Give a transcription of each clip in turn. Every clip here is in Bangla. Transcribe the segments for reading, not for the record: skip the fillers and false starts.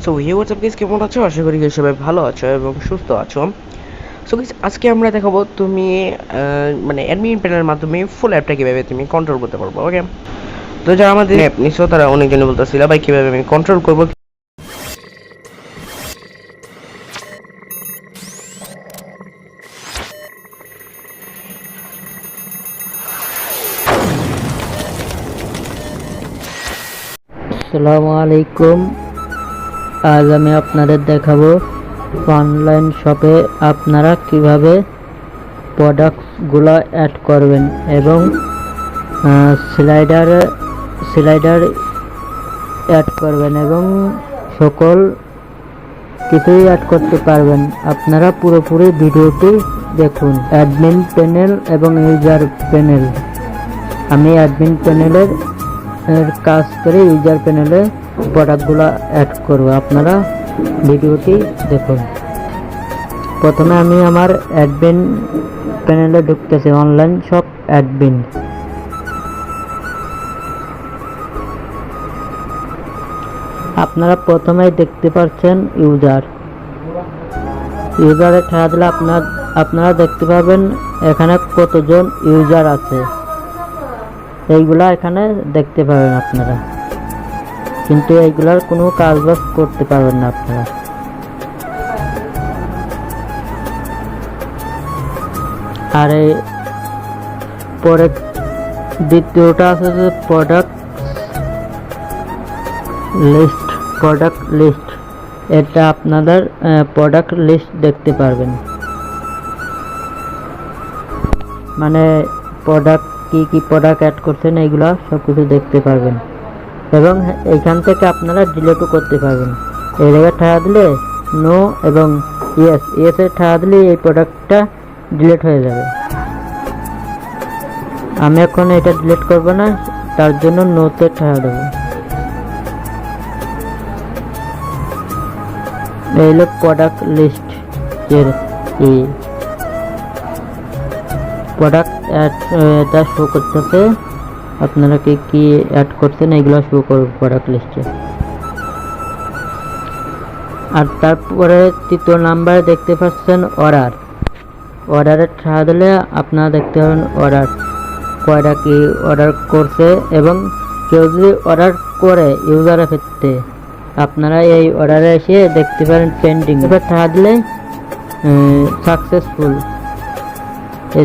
সো হে হোয়াটসঅ্যাপ গাইস, কেমন আছো? আশা করি গাইস সবাই ভালো আছো এবং সুস্থ আছো। সো গাইস, আজকে আমরা দেখাবো তুমি মানে অ্যাডমিন প্যানেলের মাধ্যমে ফুল অ্যাপটা কীভাবে তুমি কন্ট্রোল করতে পারবো। ওকে, তো যারা আমাদের অ্যাপ নিছো তারা অনেকজনই বলতেছিল ভাই কীভাবে আমি কন্ট্রোল করবো। আসসালামু আলাইকুম। আজ আমি আপনাদের দেখাবো অনলাইন শপে আপনারা কিভাবে প্রোডাক্টসগুলো অ্যাড করবেন এবং স্লাইডার অ্যাড করবেন এবং সকল কিছুই অ্যাড করতে পারবেন। আপনারা পুরোপুরি ভিডিওটি দেখুন। অ্যাডমিন প্যানেল এবং ইউজার প্যানেল। আমি অ্যাডমিন প্যানেলের কাজ করে ইউজার প্যানেলে প্রোডাক্টগুলো অ্যাড করব। আপনারা ভিডিওটি দেখুন। প্রথমে আমি আমার অ্যাডমিন প্যানেলে ঢুকতেছি, অনলাইন শপ অ্যাডমিন। আপনারা প্রথমেই দেখতে পাচ্ছেন ইউজারে ঠেলা দিলে আপনারা দেখতে পাবেন এখানে কতজন ইউজার আছে, এইগুলা এখানে দেখতে পাবেন আপনারা, কিন্তু এইগুলার কোনো কাজবাজ করতে পারবেন না আপনারা। আর এই পরে দ্বিতীয়টা আছে যে প্রোডাক্ট লিস্ট। এটা আপনাদের প্রোডাক্ট লিস্ট দেখতে পারবেন, মানে প্রোডাক্ট কি প্রোডাক্ট অ্যাড করছেন এইগুলা সবকিছু দেখতে পারবেন এবং এইখান থেকে আপনারা ডিলিটও করতে পারবেন। এই জায়গায় ঠেলা দিলে নো এবং ইয়েস এর ঠেলা দিলে এই প্রোডাক্টটা ডিলিট হয়ে যাবে। আমি এখন এটা ডিলিট করব না, তার জন্য নোতে ঠেলা দেবো। এই হলো প্রোডাক্ট লিস্ট এর প্রোডাক্ট এটা শো করতেছে আপনারা কি অ্যাড করছেন, এগুলো শো করবে প্রোডাক্ট লিস্টে। আর তারপরে তৃতীয় নাম্বারে দেখতে পাচ্ছেন অর্ডারে ঠেলা দিলে আপনারা দেখতে পাবেন অর্ডার কয়টা কি অর্ডার করছে এবং কেউ যদি অর্ডার করে ইউজারের ক্ষেত্রে আপনারা এই অর্ডারে এসে দেখতে পারেন পেন্ডিং। এবার ঠেলা দিলে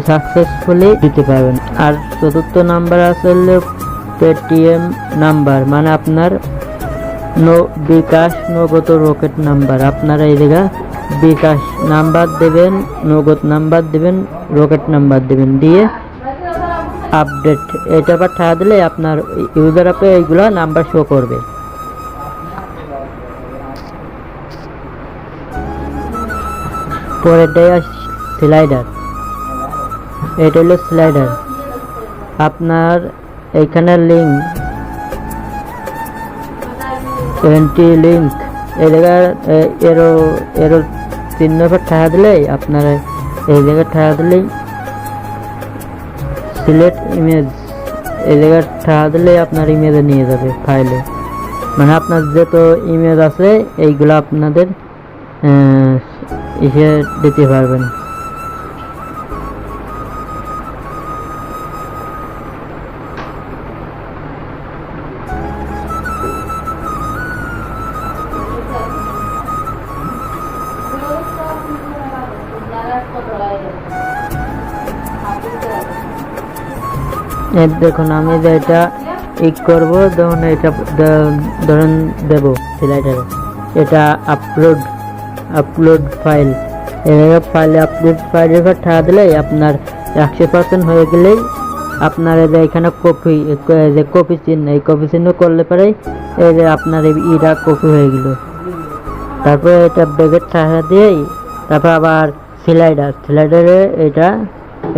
সাকসেসফুলি দিতে পারবেন। আর চতুর্থ নাম্বার আসলে পেটিএম নাম্বার, মানে আপনার বিকাশ নগদ রকেট নাম্বার। আপনারা এই জায়গায় বিকাশ নাম্বার দেবেন, নগদ নাম্বার দেবেন, রকেট নাম্বার দেবেন, দিয়ে আপডেট এটা আবার ঠেলা দিলে আপনার ইউজার অ্যাপে এইগুলো নাম্বার শো করবে। পরেরটাই স্লাইডার। এটা হলো স্লাইডার। আপনার এইখানে লিঙ্ক এই জায়গায় এরো চিহ্ন ঠেলা দিলেই আপনারা এই জায়গায় ঠেলা দিলেই সিলেক্ট ইমেজ, এই জায়গায় ঠেলা দিলেই আপনার ইমেজে নিয়ে যাবে ফাইলে, মানে আপনার যত ইমেজ আছে এইগুলো আপনাদের এসে দিতে পারবেন। দেখুন আমি যে এটা করব, ধরুন এটা ধরুন দেব স্লাইডারে, এটা আপলোড ফাইল। এভাবে ফাইলে আপলোড ফাইলের উপর ঠেলা দিলেই আপনার 100% হয়ে গেলেই আপনার এখানে কপি চিহ্ন, এই কপি চিহ্ন করলে পরেই এই যে আপনার ইটা কপি হয়ে গেল। তারপরে এটা ব্যাগের ঠেলা দিয়েই তারপর আবার স্লাইডারে এটা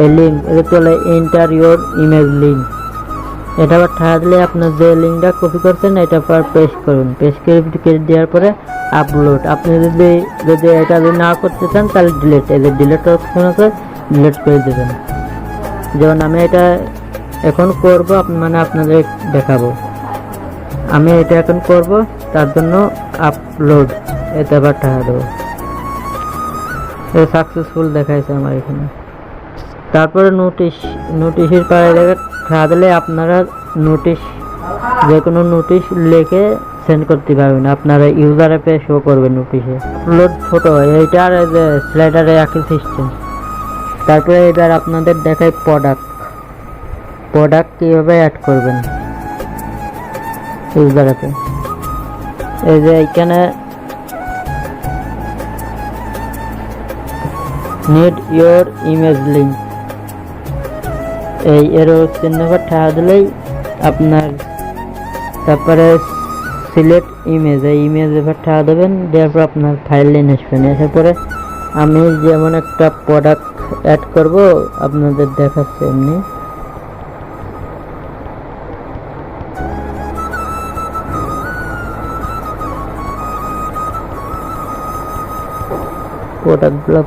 এই লিঙ্ক এটা চলে এন্টার ইউর ইমেজ লিঙ্ক। এটা আবার ঠেলা দিলে আপনার যে লিঙ্কটা কপি করছেন এটা আবার পেস্ট করুন। পেস্ট করে দেওয়ার পরে আপলোড। আপনি যদি এটা না করতে চান তাহলে ডিলিট, এই যে ডিলিট অপশন আছে, ডিলিট করে দেবেন। যেমন আমি এটা এখন করব, মানে আপনাদের দেখাবো। আমি এটা এখন করব। তার জন্য আপলোড এতে আবার টাকা দেবো। সাকসেসফুল দেখাইছে আমার এখানে। তারপরে নোটিশের পাড়ে লেগে টাকা দিলে আপনারা নোটিশ, যে কোনো নোটিশ লিখে সেন্ড করতে পারবেন, আপনারা ইউজার অ্যাপে শো করবে নোটিশে। আপলোড ফটো, এইটার যে স্লাইডারে একই সিস্টেম। তারপরে এবার আপনাদের দেখায় প্রোডাক্ট কীভাবে অ্যাড করবেন ইউজার অ্যাপে। এই যে এইখানে নিড ইয়োর ইমেজ লিঙ্ক, এই এর চিহ্ন ঠাড়া দিলেই আপনার, তারপরে সিলেক্ট ইমেজ, এই ইমেজ এবার ঠাড়া দেবেন, দেওয়ার পর আপনার ফাইল নিয়ে আসবেন। এসে পরে আমি যেমন একটা প্রোডাক্ট অ্যাড করব আপনাদের দেখাচ্ছে এমনি। প্রোডাক্টগুলো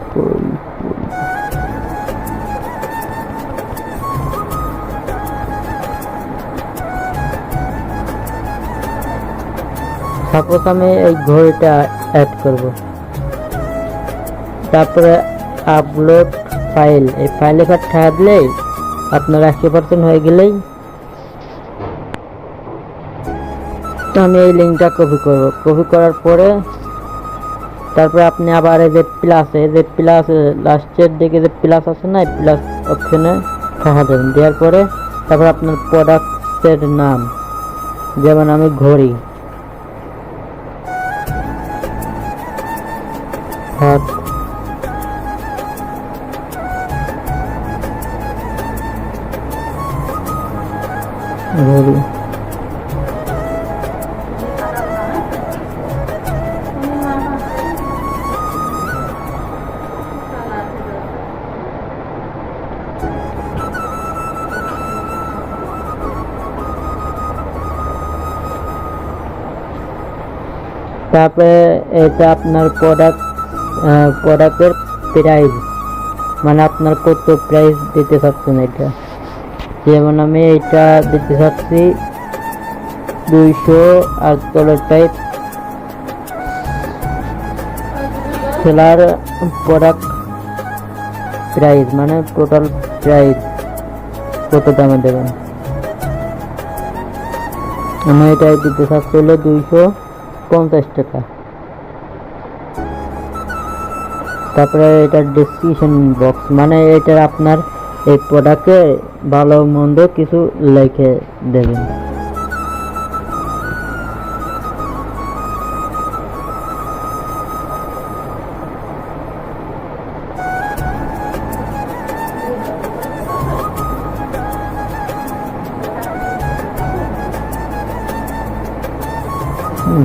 সাপোজ আমি এই ঘড়িটা অ্যাড করব, তারপরে আপলোড ফাইল, এই ফাইলে ঠাড়া দিলেই আপনার 80% হয়ে গেলেই তো আমি এই লিঙ্কটা কপি করার পরে তারপরে আপনি আবার এই যে প্লাস লাস্টের দিকে যে প্লাস আছে না, প্লাস অপশনে ঠাড়া দেবেন। দেওয়ার পরে তারপর আপনার প্রোডাক্টের নাম, যেমন আমি ঘড়ি, ঘড়ি, তারপরে এটা আপনার প্রোডাক্টের প্রাইস, মানে আপনার কত প্রাইস দিতে চাচ্ছেন। এটা যেমন আমি এটা দিতে চাচ্ছি 200, আর তলের টাইপ সেলার প্রোডাক্ট প্রাইস, মানে টোটাল প্রাইস কত দামে দেবেন। আমি এটা দিতে চাচ্ছি হলো 250 টাকা। তারপরে এটার ডেসক্রিপশন বক্স, মানে এটার আপনার এই প্রোডাক্টে ভালো মন্দ কিছু লিখে দেবেন।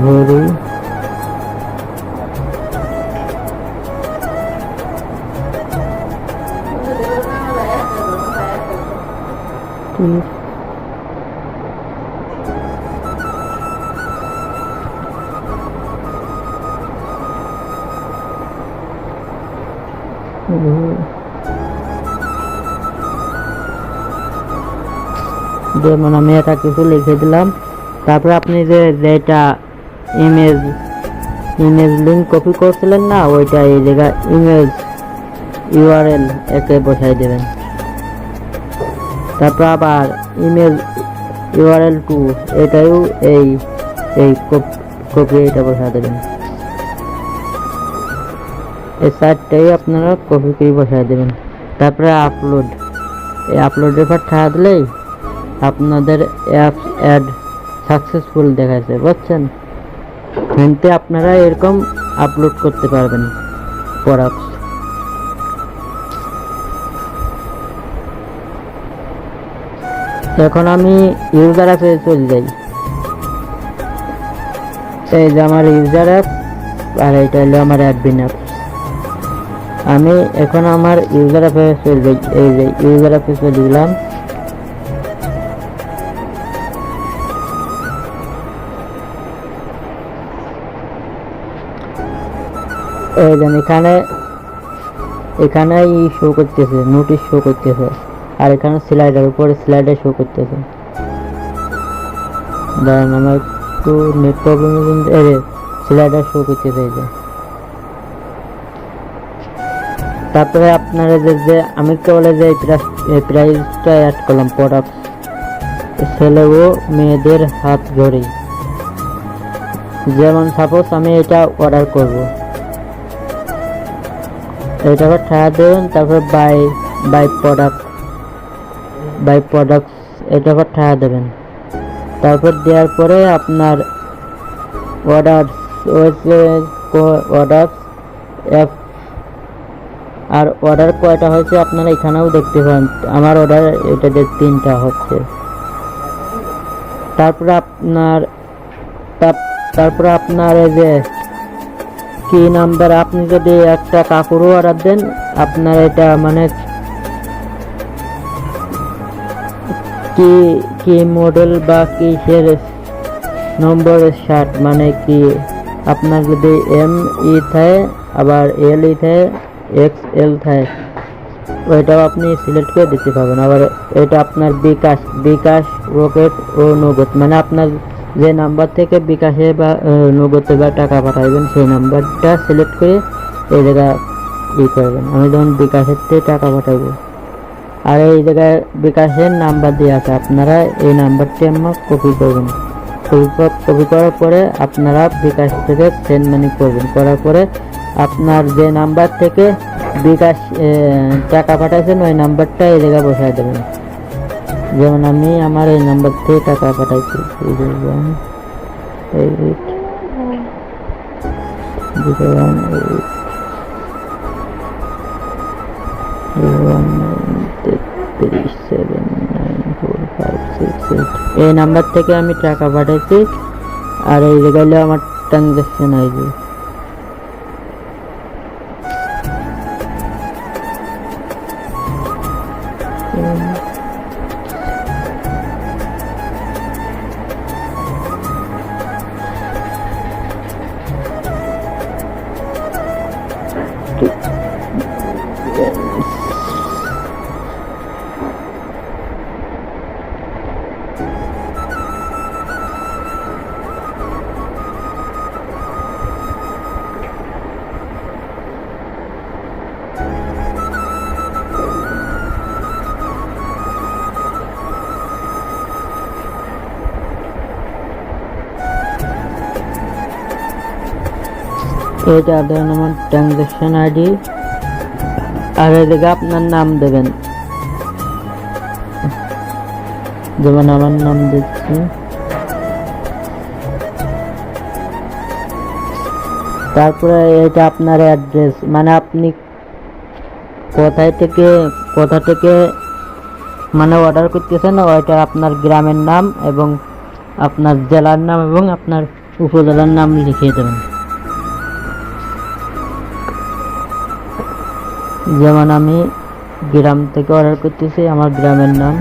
ঘড়ি, যেমন আমি এটা কিছু লিখে দিলাম। তারপরে আপনি যেটা ইমেজ লিঙ্ক কপি করছিলেন না, ওইটা এই জায়গা ইমেজ ইউআরএল একে বসাই দেবেন। তারপর আবার ইমেজ ইউআরএল 2, এটাও এই কপি এটা বসাই দেবেন। এই সাইডটাই আপনারা কপি করে বসাই দেবেন। তারপরে এই আপলোডের পর ঠাড়া দিলেই আপনাদের অ্যাপস অ্যাড সাকসেসফুল দেখাচ্ছে, বুঝছেন। এতে আপনারা এরকম আপলোড করতে পারবেন প্রোডাক্ট। এখন আমি ইউজার অ্যাপে চলে যাই। এই যে আমার ইউজার অ্যাপ, আর এটা হলো আমার অ্যাডমিন অ্যাপ। আমি এখন আমার ইউজার অ্যাপে চলে যাই। এই যে ইউজার অ্যাপে চলে গেলাম। এই যে এখানে শো করতেছে, নোটিশ শো করতেছে, আর এখানে স্লাইডার উপরে স্লাইডার শো করতেছে। দাঁড়ান আমার একটু নেট প্রবলেম স্লাইডার শো করতে চাইছে। তারপরে আপনারা যে আমি বলে যে প্রাইসটা অ্যাড করলাম, প্রোডাক্ট ছেলে ও মেয়েদের হাত ঘড়ি। যেমন সাপোজ আমি এটা অর্ডার করব, এটা ঠায়া দেবেন। তারপর বাই প্রোডাক্ট এটা ঠায়া দেবেন। তারপর দেওয়ার পরে আপনার অর্ডার অ্যাপ আর অর্ডার কয়টা হয়েছে আপনারা এখানেও দেখতে পান। আমার অর্ডার এটা 3টা হচ্ছে। তারপরে আপনার এই যে কি নাম্বার, আপনি যদি একটা কাপড়ও অর্ডার দেন, আপনার এটা মানে কি মডেল বা কিসের নম্বরের শার্ট, মানে কি আপনার যদি ME থাকে, আবার LE থাকে, XL থাকে, ওইটাও আপনি সিলেক্ট করে দিতে পারবেন। আবার এটা আপনার বিকাশ রকেট ও নগদ, মানে আপনার যে নাম্বার থেকে বিকাশে বা নগদে বা টাকা পাঠাবেন সেই নাম্বারটা সিলেক্ট করে এই জায়গায় করবেন। আমি যখন বিকাশের থেকে টাকা পাঠাবো, আর এই জায়গায় বিকাশের নাম্বার দিয়ে আছে, আপনারা এই নাম্বারটি আমার কপি করবেন। কপি করার পরে আপনারা বিকাশ থেকে সেন্ড মানি করবেন। করার পরে আপনার যে নাম্বার থেকে বিকাশ টাকা পাঠাইছেন ওই নাম্বারটা এই জায়গায় বসায় দেবেন। যেমন আমি আমার এই নাম্বার থেকে টাকা পাঠাইছি, এই নাম্বার থেকে আমি টাকা পাঠাইছি। আর এই জায়গায় আমার ট্রানজাকশন আইডি। এটা ধরেন আমার ট্রানজাকশন আইডি। আর এদিকে আপনার নাম দেবেন, যেমন আমার নাম দিচ্ছি। তারপরে এটা আপনার অ্যাড্রেস, মানে আপনি কোথা থেকে মানে অর্ডার করতেছেন, ওইটা আপনার গ্রামের নাম এবং আপনার জেলার নাম এবং আপনার উপজেলার নাম লিখিয়ে দেবেন। যেমন আমি গ্রাম থেকে অর্ডার করতেছি, আমার গ্রামের নাম।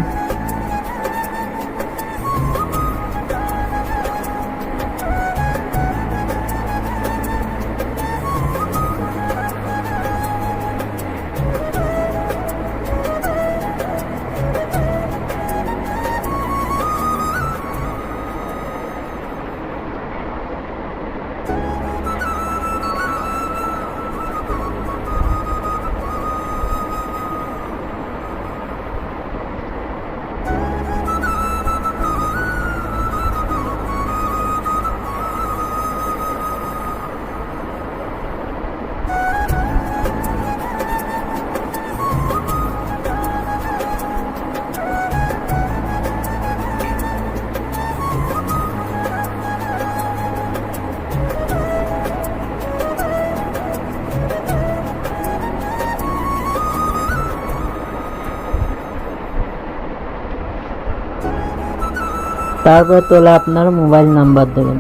তারপর তোলা আপনার মোবাইল নাম্বার দেবেন।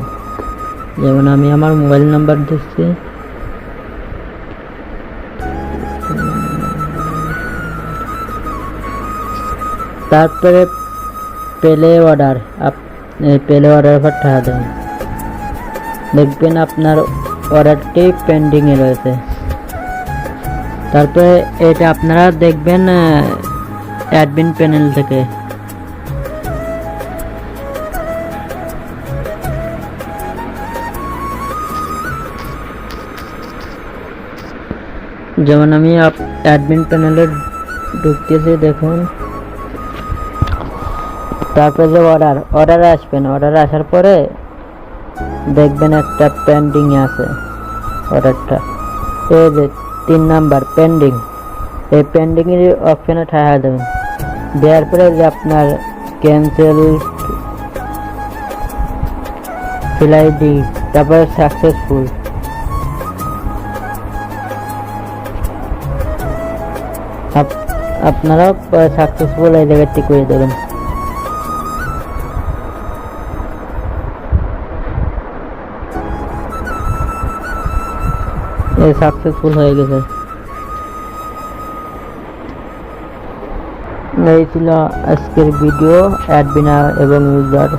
যেমন আমি আমার মোবাইল নাম্বার দিচ্ছি। তারপরে পেলে অর্ডার পর টাকা দেবেন। দেখবেন আপনার অর্ডারটি পেন্ডিংয়ে রয়েছে। তারপরে এটা আপনারা দেখবেন অ্যাডমিন প্যানেল থেকে। যেমন আমি অ্যাডমিন প্যানেলে ঢুকতেছি, দেখুন। তারপরে যে অর্ডারে আসবেন, অর্ডারে আসার পরে দেখবেন একটা পেন্ডিং আছে অর্ডারটা, এই যে 3 নাম্বার পেন্ডিং, এই পেন্ডিং এর অপশনে ঠায়া দেবেন। দেওয়ার পরে যে আপনার ক্যান্সেল ফিল আইডি, তারপরে সাকসেসফুল, আপনারা সাকসেসফুল এই জায়গাটি করে দেবেন। সাকসেসফুল হয়ে গেছে। এই ছিল আজকের ভিডিও অ্যাডমিন এবং ইউজার